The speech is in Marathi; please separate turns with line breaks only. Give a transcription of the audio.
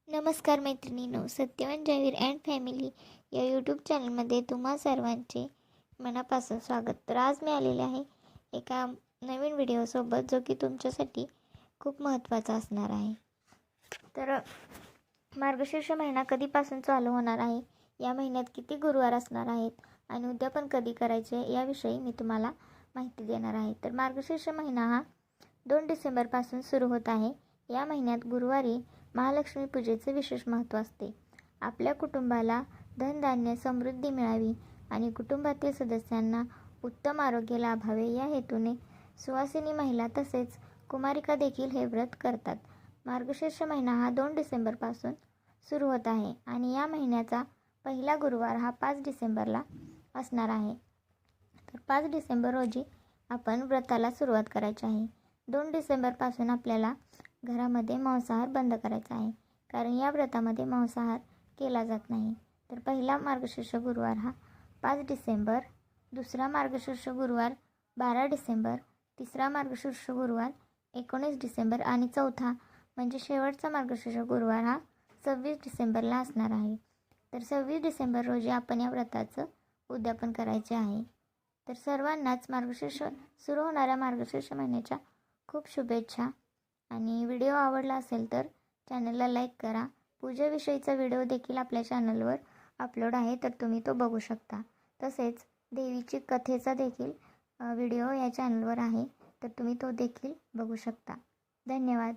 नमस्कार मैत्रिणींनो, सत्यवान जावीर अँड फॅमिली या यूट्यूब चॅनलमध्ये तुम्हा सर्वांचे मनापासून स्वागत. तर आज मी आलेले आहे एका नवीन व्हिडिओसोबत, जो की तुमच्यासाठी खूप महत्त्वाचा असणार आहे. तर मार्गशीर्ष महिना कधीपासून चालू होणार आहे, या महिन्यात किती गुरुवार असणार आहेत आणि उद्यापन कधी करायचे याविषयी मी तुम्हाला माहिती देणार आहे. तर मार्गशीर्ष महिना हा 2 डिसेंबरपासून सुरू होत आहे. या महिन्यात गुरुवारी महालक्ष्मी पूजेचे विशेष महत्त्व असते. आपल्या कुटुंबाला धनधान्य समृद्धी मिळावी आणि कुटुंबातील सदस्यांना उत्तम आरोग्य लाभावे या हेतूने सुवासिनी महिला तसेच कुमारिका देखील हे व्रत करतात. मार्गशीर्ष महिना हा 2 डिसेंबरपासून सुरू होत आहे आणि या महिन्याचा पहिला गुरुवार हा 5 डिसेंबरला असणार आहे. तर 5 डिसेंबर रोजी आपण व्रताला सुरुवात करायची आहे. 2 डिसेंबरपासून आपल्याला घरामध्ये मांसाहार बंद करायचा आहे, कारण या व्रतामध्ये मांसाहार केला जात नाही. तर पहिला मार्गशीर्ष गुरुवार हा 5 डिसेंबर, दुसरा मार्गशीर्ष गुरुवार 12 डिसेंबर, तिसरा मार्गशीर्ष गुरुवार 19 डिसेंबर आणि चौथा म्हणजे शेवटचा मार्गशीर्ष गुरुवार हा 26 डिसेंबरला असणार आहे. तर 26 डिसेंबर रोजी आपण या व्रताचं उद्यापन करायचे आहे. तर सर्वांनाच सुरू होणाऱ्या मार्गशीर्ष महिन्याच्या खूप शुभेच्छा. आणि व्हिडिओ आवडला असेल तर चॅनलला लाईक करा. पूजेविषयीचा व्हिडिओ देखील आपल्या चॅनलवर अपलोड आहे, तर तुम्ही तो बघू शकता. तसेच देवीची कथेचा देखील व्हिडिओ या चॅनलवर आहे, तर तुम्ही तो देखील बघू शकता. धन्यवाद.